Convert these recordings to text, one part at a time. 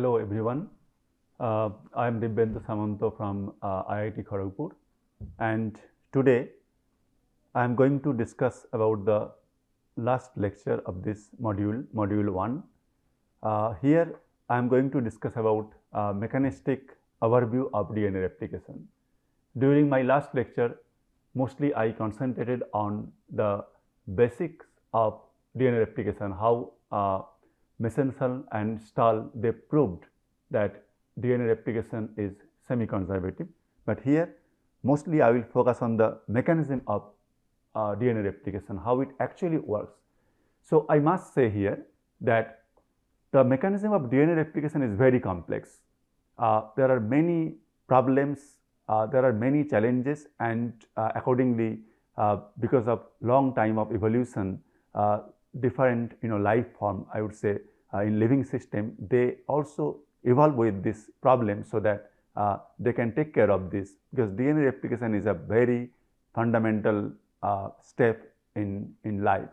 Hello everyone, I am Dibyendu Samanta from IIT Kharagpur, and today I am going to discuss about the last lecture of this module, module 1. Here I am going to discuss about mechanistic overview of DNA replication. During my last lecture, mostly I concentrated on the basics of DNA replication, how Mechanistic and Stahl they proved that DNA replication is semi-conservative, but here mostly I will focus on the mechanism of DNA replication, how it actually works. So I must say here that the mechanism of DNA replication is very complex. There are many problems, there are many challenges, and accordingly because of long time of evolution, different life form, I would say, in living system, they also evolve with this problem so that they can take care of this, because DNA replication is a very fundamental step in life.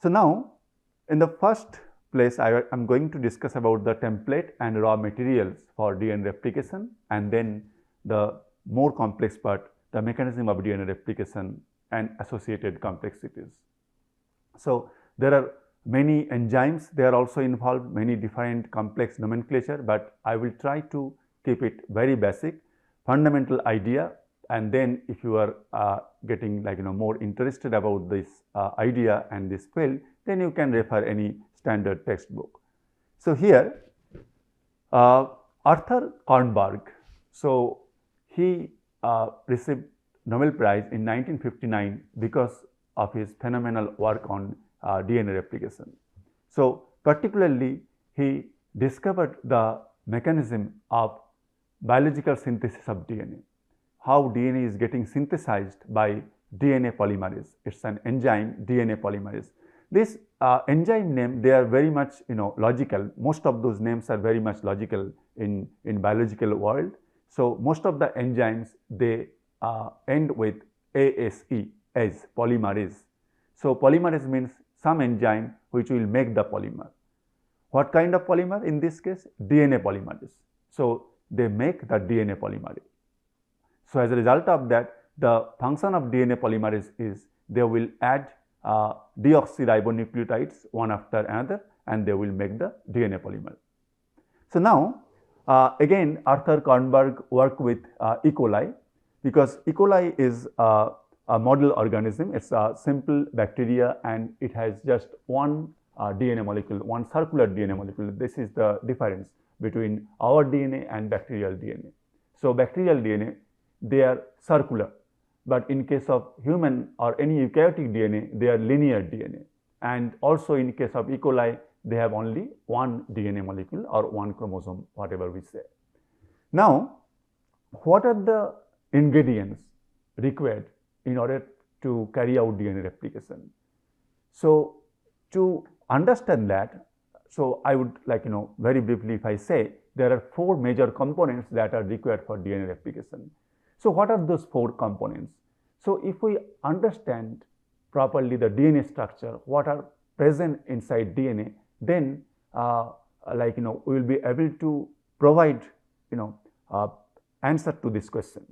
So now in the first place I am going to discuss about the template and raw materials for DNA replication, and then the more complex part, the mechanism of DNA replication and associated complexities. So there are many enzymes, they are also involved, many different complex nomenclature, but I will try to keep it very basic, fundamental idea, and then if you are getting more interested about this idea and this field, then you can refer any standard textbook. So here Arthur Kornberg, so he received Nobel Prize in 1959 because of his phenomenal work on DNA replication. So particularly he discovered the mechanism of biological synthesis of DNA, how DNA is getting synthesized by DNA polymerase. It's an enzyme, DNA polymerase. This enzyme name, they are very much logical. Most of those names are very much logical in biological world. So most of the enzymes, they end with ASE, as polymerase. So polymerase means some enzyme which will make the polymer. What kind of polymer? In this case, DNA polymerase. So they make the DNA polymerase. So as a result of that, the function of DNA polymerase is they will add deoxyribonucleotides one after another, and they will make the DNA polymer. So now again Arthur Kornberg worked with E. coli, because E. coli is a model organism. It's a simple bacteria and it has just one DNA molecule, one circular DNA molecule. This is the difference between our DNA and bacterial DNA. So bacterial DNA, they are circular, but in case of human or any eukaryotic DNA, they are linear DNA. And also in case of E. coli, they have only one DNA molecule or one chromosome, whatever we say. Now, what are the ingredients required in order to carry out DNA replication? So to understand that, so I would very briefly, if I say, there are 4 major components that are required for DNA replication. So what are those 4 components? So if we understand properly the DNA structure, what are present inside DNA, then we will be able to provide answer to this question.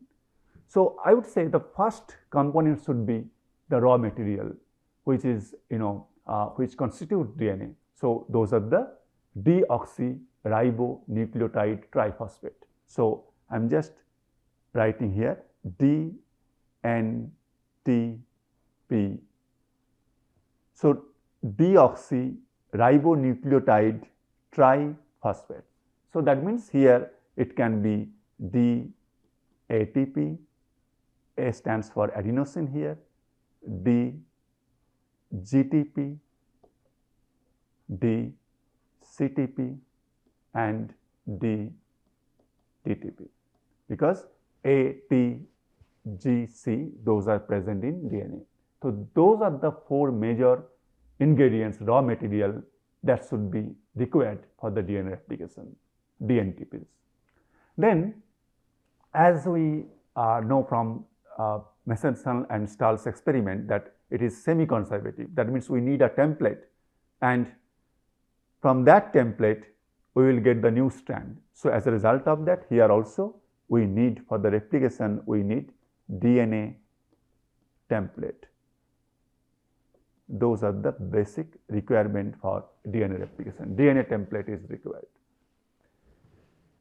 So I would say the first component should be the raw material, which is which constitute DNA. So those are the deoxyribonucleotide triphosphate. So I am just writing here DNTP. So deoxyribonucleotide triphosphate. So that means here it can be DATP, A stands for adenosine here, DGTP, DCTP, and DTTP, because A, T, G, C, those are present in DNA. So those are the 4 major ingredients, raw material, that should be required for the DNA replication, DNTPs. Then, as we know from Mechanistic and Stahl's experiment that it is semi-conservative. That means we need a template, and from that template we will get the new strand. So as a result of that, here also we need, for the replication, we need DNA template. Those are the basic requirement for DNA replication. DNA template is required.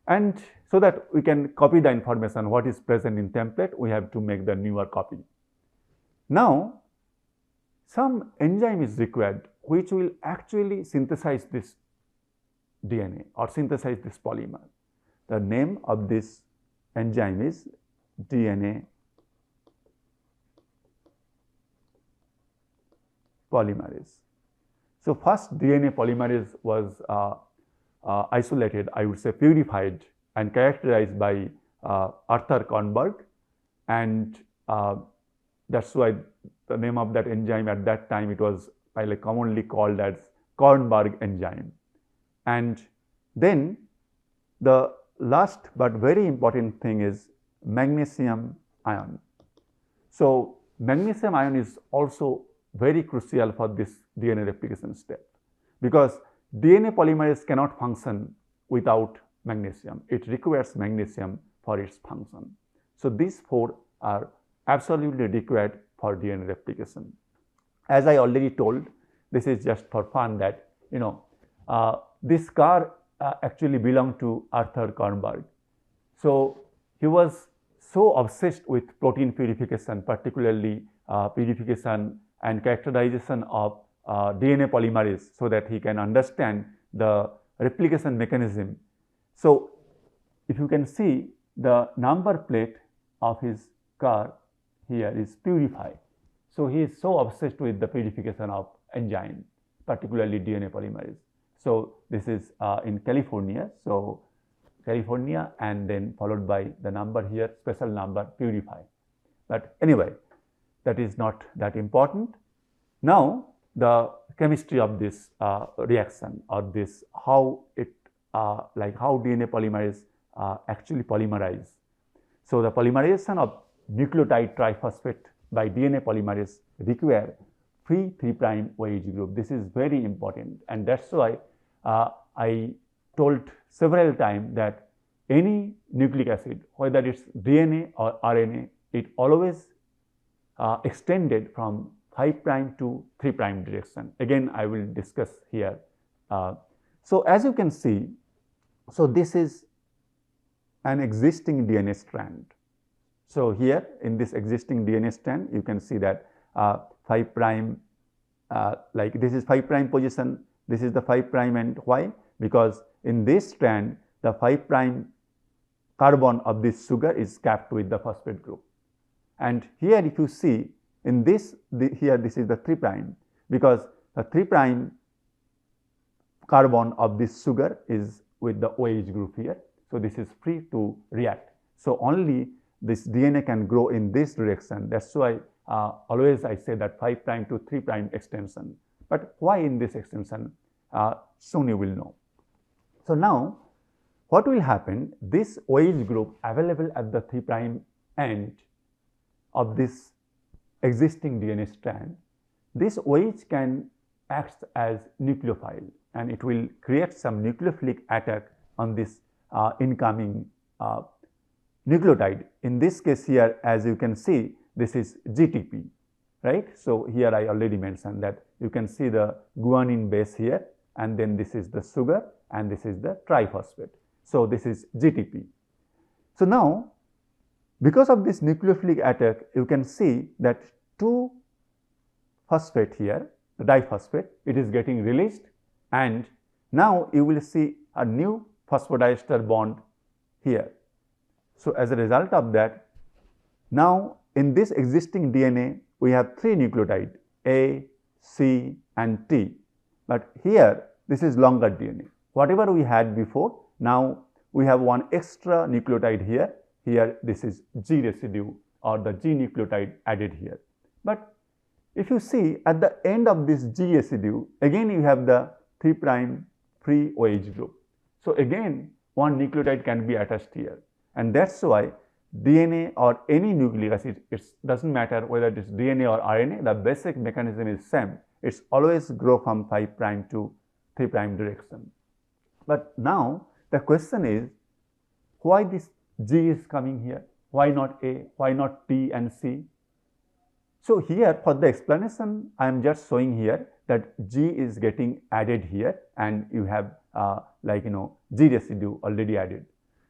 And so that we can copy the information what is present in template, we have to make the newer copy. Now, some enzyme is required which will actually synthesize this DNA or synthesize this polymer. The name of this enzyme is DNA polymerase. So first DNA polymerase was isolated, I would say purified and characterized by Arthur Kornberg, and that's why the name of that enzyme at that time, it was commonly called as Kornberg enzyme. And then the last but very important thing is magnesium ion. So magnesium ion is also very crucial for this DNA replication step, because DNA polymerase cannot function without magnesium. It requires magnesium for its function. So these four are absolutely required for DNA replication. As I already told, this is just for fun that, this car actually belonged to Arthur Kornberg. So he was so obsessed with protein purification, particularly purification and characterization of DNA polymerase, so that he can understand the replication mechanism. So if you can see, the number plate of his car here is purify. So he is so obsessed with the purification of enzyme, particularly DNA polymerase. So this is in California. So California, and then followed by the number here, special number, purify. But anyway, that is not that important. Now the chemistry of this reaction, or this how it how DNA polymerase actually polymerize. So the polymerization of nucleotide triphosphate by DNA polymerase require free 3' OH group. This is very important, and that's why I told several times that any nucleic acid, whether it's DNA or RNA, it always extended from 5' to 3' direction. Again, I will discuss here. So as you can see, so this is an existing DNA strand. So here in this existing DNA strand, you can see that 5', this is 5' position, this is the 5' and why? Because in this strand, the 5' carbon of this sugar is capped with the phosphate group. And here if you see in this, here this is the 3', because the 3' carbon of this sugar is with the OH group here. So this is free to react. So only this DNA can grow in this direction. That's why always I say that 5' to 3' extension. But why in this extension? Soon you will know. So now what will happen? This OH group available at the 3' end of this existing DNA strand, this OH can act as nucleophile, and it will create some nucleophilic attack on this incoming nucleotide. In this case here, as you can see, this is GTP, right? So here I already mentioned that you can see the guanine base here, and then this is the sugar, and this is the triphosphate. So this is GTP. So now, because of this nucleophilic attack, you can see that 2-phosphate here, the diphosphate, it is getting released, and now you will see a new phosphodiester bond here. So as a result of that, now in this existing DNA, we have 3 nucleotides, A, C and T, but here this is longer DNA. Whatever we had before, now we have one extra nucleotide here. Here this is G residue, or the G nucleotide added here. But if you see at the end of this G residue, again you have the 3' free OH group. So again one nucleotide can be attached here, and that's why DNA or any nucleic acid, it doesn't matter whether it is DNA or RNA, the basic mechanism is same. It's always grow from 5' to 3' direction. But now the question is, why this G is coming here? Why not A? Why not T and C? So here for the explanation, I am just showing here that G is getting added here, and you have G residue already added.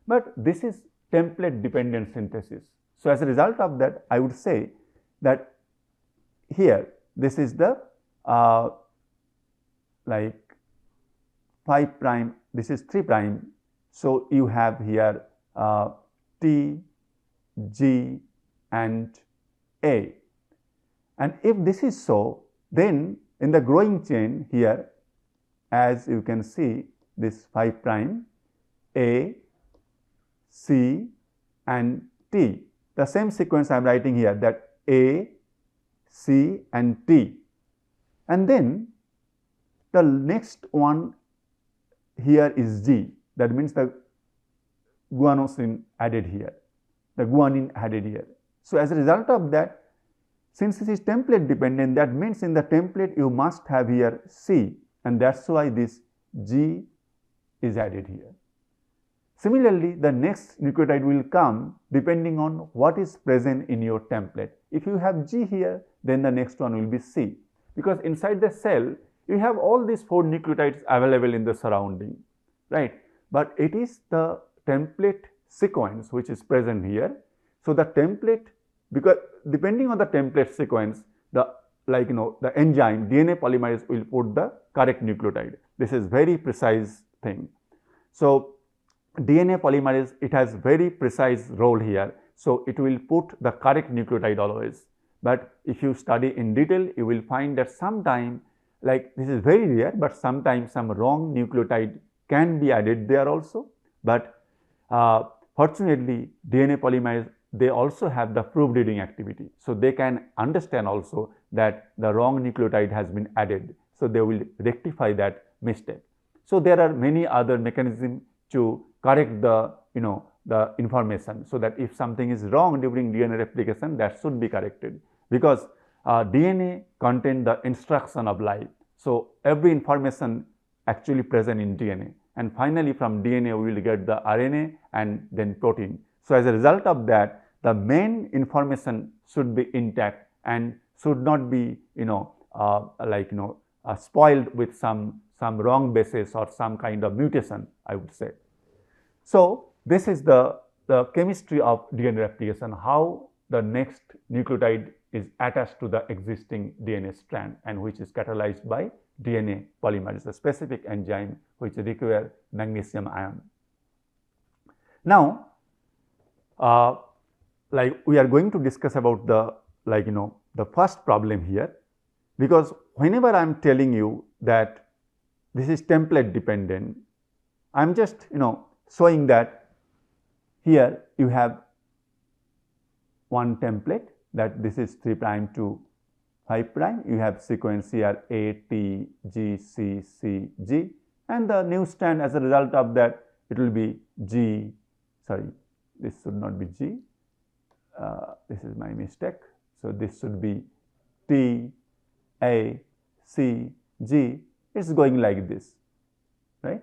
But this is template dependent synthesis. So as a result of that, I would say that here this is the 5 prime, this is 3 prime. So you have here T, G and A. And if this is so, then in the growing chain here, as you can see, this 5 prime, A, C and T. The same sequence I am writing here, that A, C and T. And then the next one here is G. That means the guanosine added here, the guanine added here. So as a result of that, since this is template dependent, that means in the template you must have here C, and that's why this G is added here. Similarly, the next nucleotide will come depending on what is present in your template. If you have G here, then the next one will be C, because inside the cell you have all these 4 nucleotides available in the surrounding, right? But it is the template sequence which is present here. So the template, because depending on the template sequence, the enzyme DNA polymerase will put the correct nucleotide. This is very precise thing. So DNA polymerase, it has very precise role here. So it will put the correct nucleotide always. But if you study in detail, you will find that sometime, like this is very rare, but sometimes some wrong nucleotide can be added there also. But fortunately, DNA polymerase, they also have the proofreading activity. So they can understand also that the wrong nucleotide has been added. So they will rectify that mistake. So there are many other mechanisms to correct the the information, so that if something is wrong during DNA replication, that should be corrected, because DNA contains the instruction of life. So every information actually present in DNA, and finally from DNA we will get the RNA and then protein. So as a result of that, the main information should be intact and should not be spoiled with some wrong basis or some kind of mutation, I would say. So this is the chemistry of DNA replication, how the next nucleotide is attached to the existing DNA strand and which is catalyzed by DNA polymerase, a specific enzyme which require magnesium ion. Now, we are going to discuss about the the first problem here, because whenever I am telling you that this is template dependent, I am just showing that here you have one template, that this is 3 prime to 5 prime. You have sequence here A, T, G, C, C, G, and the new strand as a result of that it will be G, sorry, this should not be G, this is my mistake. So this should be T, A, C, G. It's going like this, right?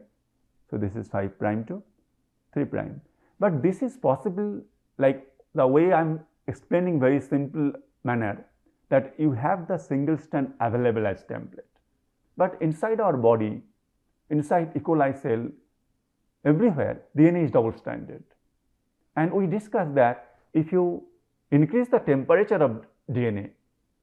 So this is 5 prime to 3 prime. But this is possible, like the way I am explaining very simple manner, that you have the single strand available as template. But inside our body, inside E. coli cell, everywhere DNA is double stranded. And we discussed that if you increase the temperature of DNA,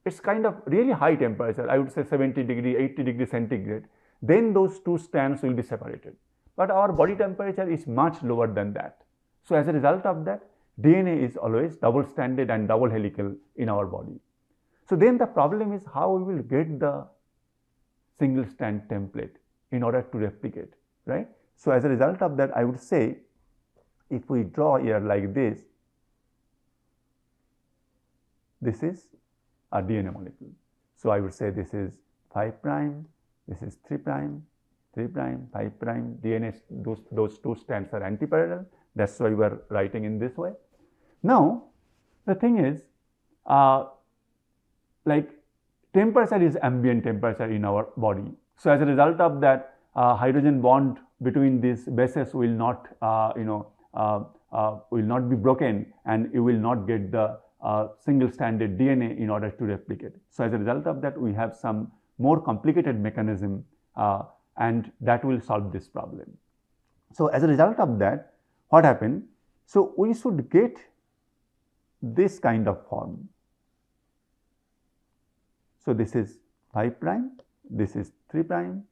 it's kind of really high temperature, I would say 70 degree, 80 degree centigrade, then those two strands will be separated. But our body temperature is much lower than that. So as a result of that, DNA is always double stranded and double helical in our body. So then the problem is how we will get the single strand template in order to replicate, right? So as a result of that, I would say, if we draw here like this is a DNA molecule. So I would say this is 5 prime, this is 3 prime, 3 prime, 5 prime. DNA, those two strands are antiparallel. That's why we are writing in this way. Now, the thing is, like temperature is ambient temperature in our body. So as a result of that, hydrogen bond between these bases will not be broken, and you will not get the single stranded DNA in order to replicate. So as a result of that, we have some more complicated mechanism, and that will solve this problem. So as a result of that, what happened? So we should get this kind of form. So this is 5 prime, this is 3 prime,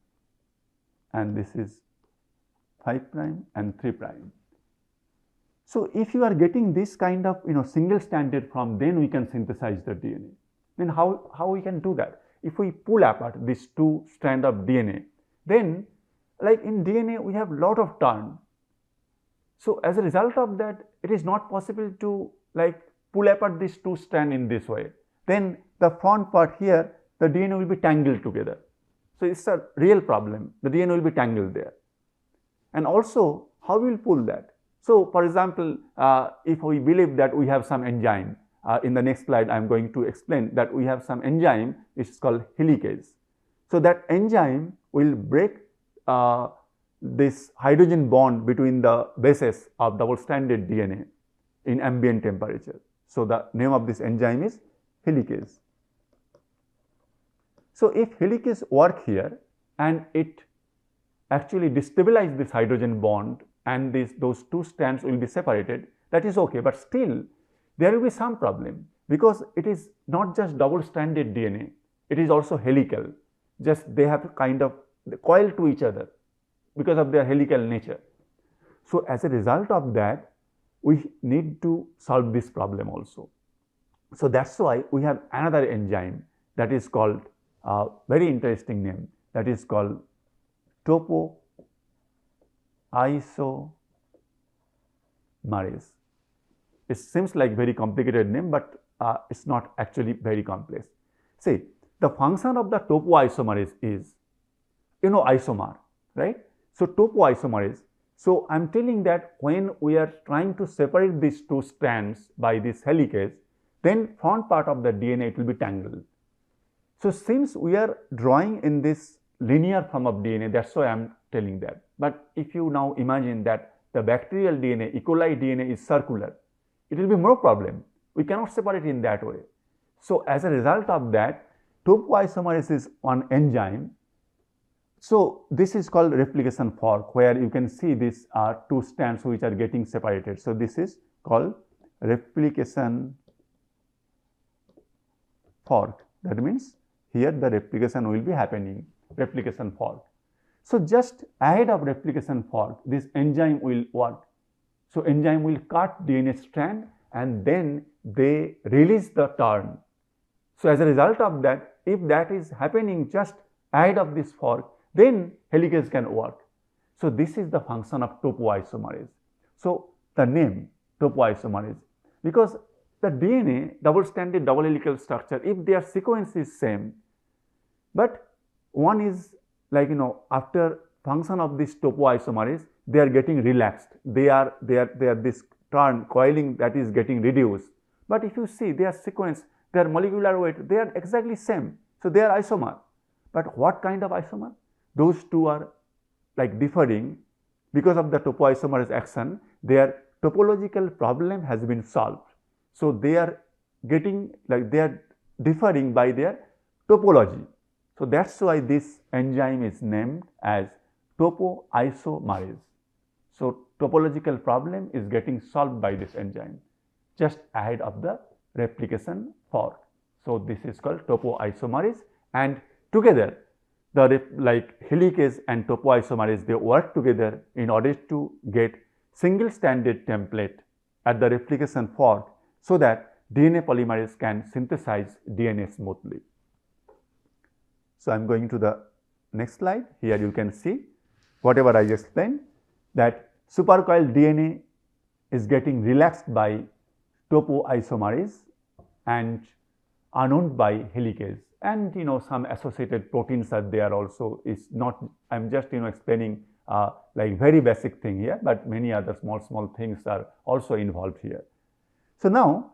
and this is 5 prime and 3 prime. So if you are getting this kind of single stranded form, then we can synthesize the DNA. Then how we can do that? If we pull apart these two strands of DNA, then like in DNA we have lot of turn. So as a result of that, it is not possible to like pull apart these two strands in this way. Then the front part here, the DNA will be tangled together. So it's a real problem. The DNA will be tangled there. And also, how we will pull that? So for example, if we believe that we have some enzyme, in the next slide I am going to explain that we have some enzyme, it's called helicase. So that enzyme will break this hydrogen bond between the bases of double-stranded DNA in ambient temperature. So the name of this enzyme is helicase. So if helicase work here and it actually destabilize this hydrogen bond and those two strands will be separated, that is okay, but still there will be some problem, because it is not just double-stranded DNA, it is also helical. Just they have kind of coiled to each other because of their helical nature. So as a result of that, we need to solve this problem also. So that's why we have another enzyme that is called very interesting name, that is called topoisomerase. It seems like very complicated name, but it's not actually very complex. See, the function of the topoisomerase is, isomer, right? So topoisomerase. So I'm telling that when we are trying to separate these two strands by this helicase, then front part of the DNA it will be tangled. So since we are drawing in this linear form of DNA, that's why I'm telling that. But if you now imagine that the bacterial DNA, E. coli DNA is circular, it will be more problem. We cannot separate in that way. So as a result of that, topoisomerase is one enzyme. So this is called replication fork, where you can see these are two strands which are getting separated. So this is called replication fork. That means here the replication will be happening, replication fork. So just ahead of replication fork, this enzyme will work. So enzyme will cut DNA strand and then they release the turn. So as a result of that, if that is happening just ahead of this fork, then helicase can work. So this is the function of topoisomerase. So the name topoisomerase, because the DNA double-stranded double helical structure, if their sequence is same, but one is like after function of this topoisomerase, they are getting relaxed. They are this turn coiling that is getting reduced. But if you see their sequence, their molecular weight, they are exactly same. So they are isomer. But what kind of isomer? Those two are like differing because of the topoisomerase action. Their topological problem has been solved. So they are getting like they are differing by their topology. So that's why this enzyme is named as topoisomerase. So topological problem is getting solved by this enzyme just ahead of the replication fork. So this is called topoisomerase, and together the helicase and topoisomerase, they work together in order to get single-stranded template at the replication fork so that DNA polymerase can synthesize DNA smoothly. So I'm going to the next slide. Here you can see whatever I explained, that supercoiled DNA is getting relaxed by topoisomerase and unwound by helicase, and some associated proteins are there also. Is not, I'm just explaining like very basic thing here, but many other small things are also involved here. So now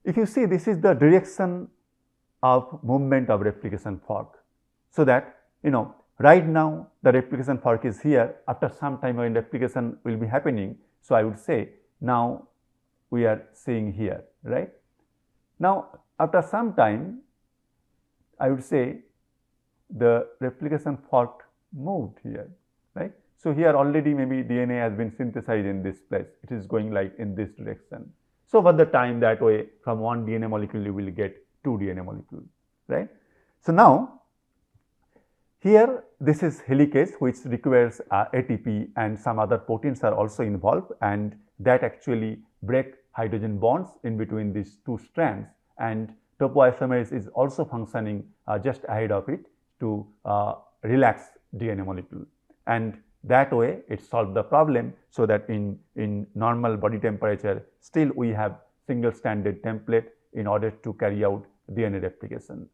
if you see, this is the direction of movement of replication fork. So that right now the replication fork is here. After some time when replication will be happening, so I would say now we are seeing here, right. Now after some time I would say the replication fork moved here, right. So here already maybe DNA has been synthesized in this place, it is going like in this direction. So over the time that way from one DNA molecule you will get two DNA molecules, right. So now here this is helicase which requires ATP and some other proteins are also involved, and that actually break hydrogen bonds in between these two strands, and topoisomerase is also functioning just ahead of it to relax DNA molecule, and that way it solved the problem, so that in normal body temperature still we have single stranded template in order to carry out DNA replication.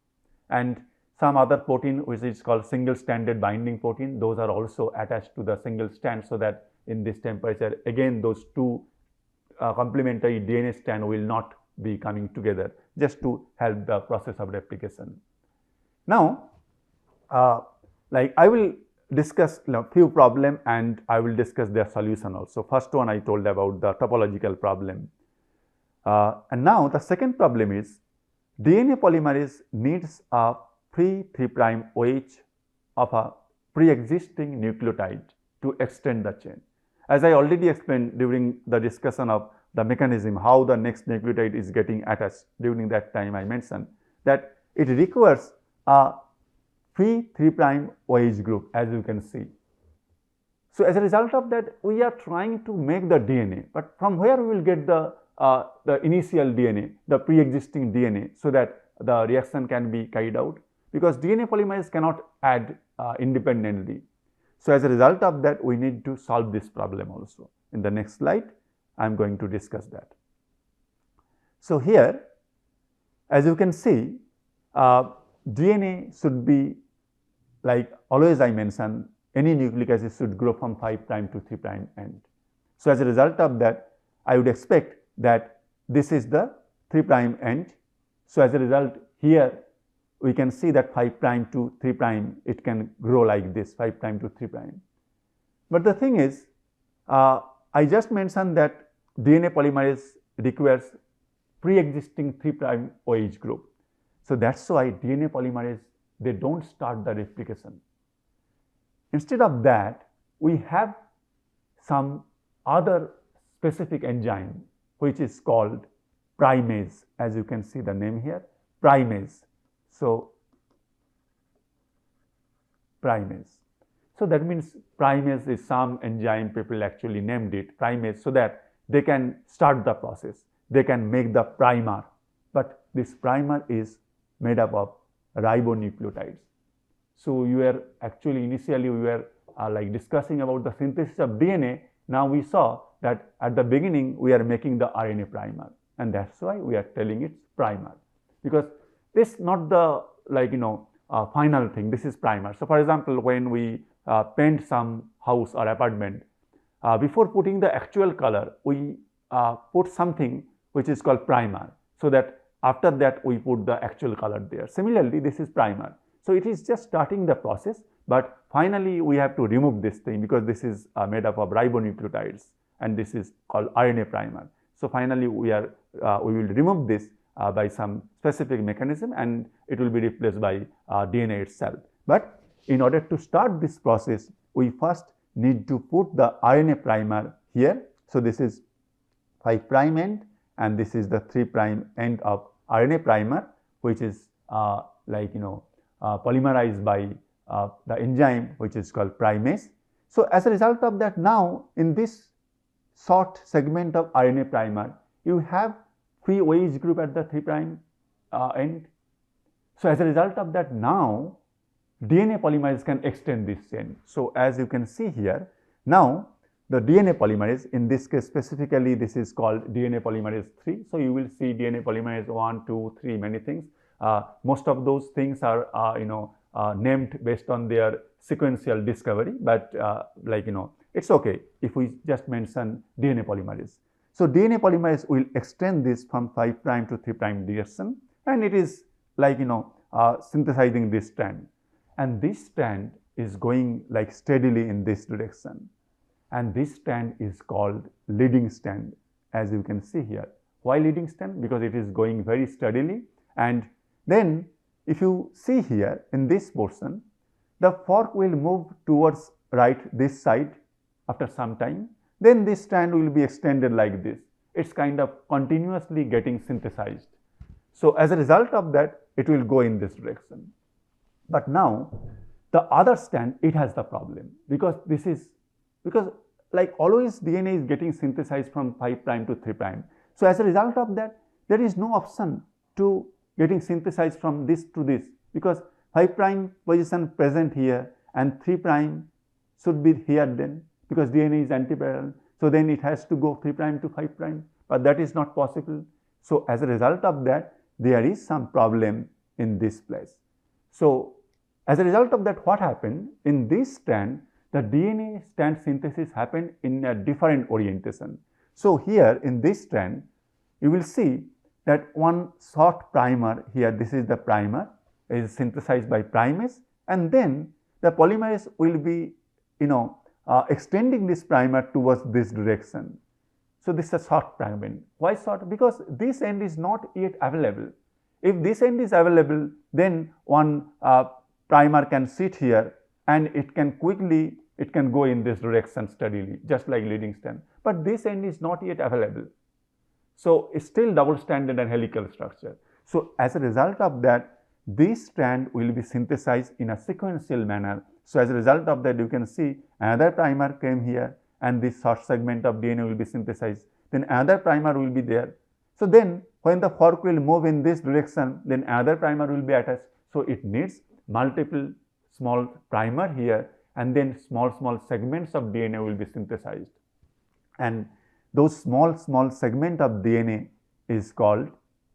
And some other protein which is called single stranded binding protein, those are also attached to the single strand, so that in this temperature again those two complementary DNA strand will not be coming together, just to help the process of replication. Now like I will discuss few problem and I will discuss their solution also. First one I told about the topological problem, and now the second problem is DNA polymerase needs a free 3' OH of a pre-existing nucleotide to extend the chain. As I already explained during the discussion of the mechanism how the next nucleotide is getting attached, during that time I mentioned that it requires a free 3' OH group, as you can see. So as a result of that we are trying to make the DNA, but from where we will get the initial DNA, the pre-existing DNA, so that the reaction can be carried out, because DNA polymerase cannot add independently. So as a result of that we need to solve this problem also. In the next slide I am going to discuss that. So here as you can see DNA should be like always I mention, any nucleic acid should grow from 5' to 3' end. So as a result of that I would expect that this is the 3' end. So as a result here we can see that 5' to 3' it can grow like this, 5' to 3'. But the thing is I just mentioned that DNA polymerase requires pre-existing 3' OH group. So that's why DNA polymerase they don't start the replication. Instead of that we have some other specific enzyme which is called primase, as you can see the name here, primase. So primase. So that means primase is some enzyme, people actually named it primase, so that they can start the process, they can make the primer, but this primer is made up of ribonucleotides. So you were actually initially we were like discussing about the synthesis of DNA. Now we saw that at the beginning we are making the RNA primer, and that's why we are telling it primer, because this is not the final thing, this is primer. So for example, when we paint some house or apartment, before putting the actual color we put something which is called primer, so that after that we put the actual color there. Similarly this is primer. So it is just starting the process, but finally we have to remove this thing, because this is made up of ribonucleotides and this is called RNA primer. So finally we will remove this by some specific mechanism, and it will be replaced by DNA itself. But in order to start this process we first need to put the RNA primer here. So this is 5' end and this is the 3' end of RNA primer, which is polymerized by the enzyme which is called primase. So as a result of that, now in this short segment of RNA primer you have free OH group at the 3' end. So as a result of that, now DNA polymerase can extend this chain. So as you can see here, now the DNA polymerase, in this case specifically this is called DNA polymerase 3. So you will see DNA polymerase 1, 2, 3, many things. Most of those things are named based on their sequential discovery, but it's okay if we just mention DNA polymerase. So DNA polymerase will extend this from 5' to 3' direction, and it is synthesizing this strand, and this strand is going like steadily in this direction, and this strand is called leading strand, as you can see here. Why leading strand? Because it is going very steadily, and then if you see here in this portion, the fork will move towards right this side after some time, then this strand will be extended like this. It's kind of continuously getting synthesized. So as a result of that, it will go in this direction. But now the other strand, it has the problem, because like always DNA is getting synthesized from 5 prime to 3 prime. So as a result of that, there is no option to getting synthesized from this to this, because 5 prime position present here and 3 prime should be here then, because DNA is antiparallel. So then it has to go 3 prime to 5 prime, but that is not possible. So as a result of that, there is some problem in this place. So as a result of that, what happened in this strand, the DNA strand synthesis happened in a different orientation. So here in this strand, you will see that one short primer here, this is the primer, is synthesized by primase, and then the polymerase will be extending this primer towards this direction. So this is a short fragment. Why short? Because this end is not yet available. If this end is available, then one primer can sit here and it can go in this direction steadily, just like leading strand. But this end is not yet available. So it's still double-stranded and helical structure. So as a result of that, this strand will be synthesized in a sequential manner. So as a result of that, you can see another primer came here and this short segment of DNA will be synthesized. Then another primer will be there. So then when the fork will move in this direction, then another primer will be attached. So it needs multiple small primer here, and then small segments of DNA will be synthesized. And those small segment of DNA is called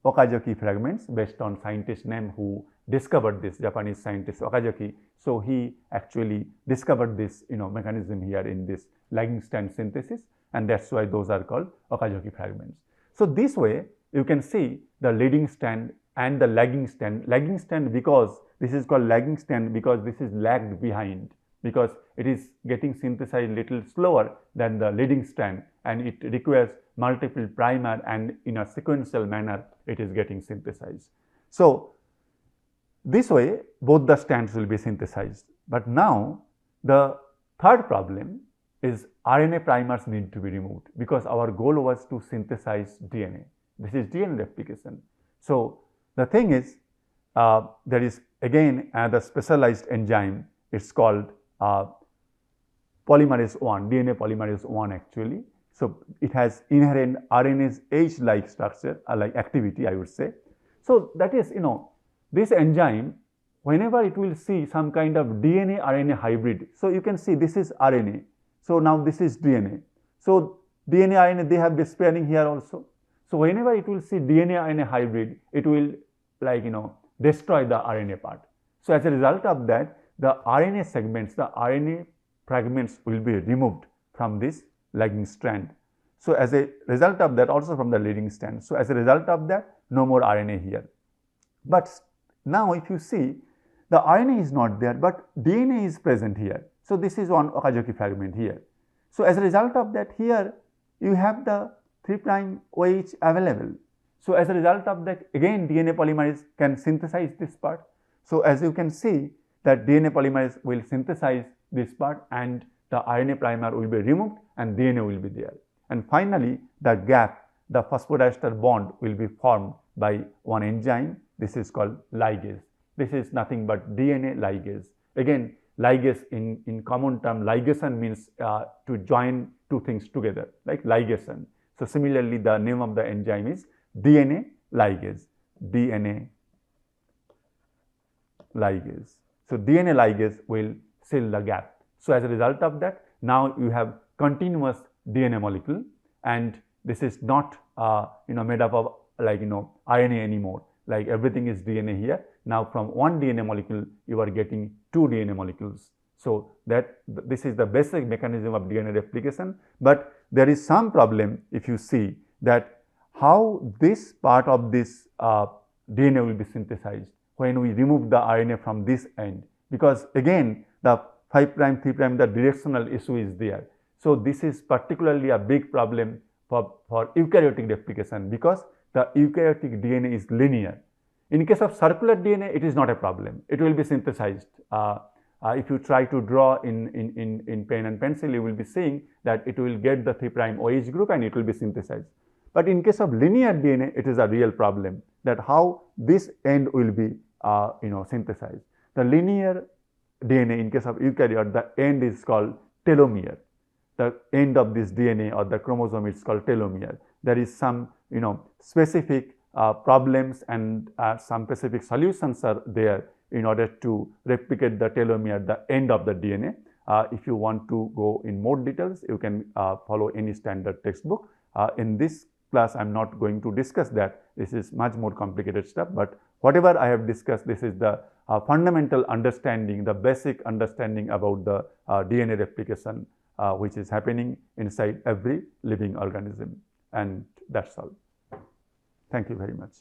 Okazaki fragments, based on scientist name who discovered this, Japanese scientist Okazaki. So he actually discovered this mechanism here in this lagging strand synthesis, and that's why those are called Okazaki fragments. So this way you can see the leading strand and the lagging strand. Lagging strand, because this is called lagging strand because this is lagged behind, because it is getting synthesized little slower than the leading strand, and it requires multiple primer, and in a sequential manner it is getting synthesized. So this way both the strands will be synthesized. But now the third problem is RNA primers need to be removed, because our goal was to synthesize DNA. This is DNA replication. So the thing is, there is again another specialized enzyme. It's called polymerase 1, DNA polymerase 1 actually. So it has inherent RNase H-like structure, like activity, I would say. So that is, this enzyme, whenever it will see some kind of DNA RNA hybrid, so you can see this is RNA. So now this is DNA. So DNA RNA, they have this pairing here also. So whenever it will see DNA RNA hybrid, it will destroy the RNA part. So as a result of that, the RNA segments, the RNA fragments will be removed from this lagging strand. So as a result of that, also from the leading strand. So as a result of that, no more RNA here. But now if you see, the RNA is not there, but DNA is present here. So this is one Okazaki fragment here. So as a result of that, here you have the 3' OH available. So as a result of that, again DNA polymerase can synthesize this part. So as you can see that DNA polymerase will synthesize this part, and the RNA primer will be removed and DNA will be there. And finally, the gap, the phosphodiester bond will be formed by one enzyme. This is called ligase. This is nothing but DNA ligase. Again, ligase in common term, ligation means to join two things together, like ligation. So similarly, the name of the enzyme is DNA ligase. DNA ligase. So DNA ligase will fill the gap. So as a result of that, now you have continuous DNA molecule, and this is not made up of RNA anymore. Like everything is DNA here. Now from one DNA molecule you are getting 2 DNA molecules. So that this is the basic mechanism of DNA replication. But there is some problem if you see that how this part of this DNA will be synthesized when we remove the RNA from this end, because again the 5 prime, 3 prime, the directional issue is there. So this is particularly a big problem for eukaryotic replication, because the eukaryotic DNA is linear. In case of circular DNA, it is not a problem. It will be synthesized. If you try to draw in pen and pencil, you will be seeing that it will get the 3 prime OH group and it will be synthesized. But in case of linear DNA, it is a real problem, that how this end will be synthesized. The linear DNA, in case of eukaryote, the end is called telomere. The end of this DNA or the chromosome is called telomere. There is some specific problems and some specific solutions are there in order to replicate the telomere, the end of the DNA. If you want to go in more details, you can follow any standard textbook. In this class, I am not going to discuss that. This is much more complicated stuff, but whatever I have discussed, this is the fundamental understanding, the basic understanding about the DNA replication which is happening inside every living organism, and that's all. Thank you very much.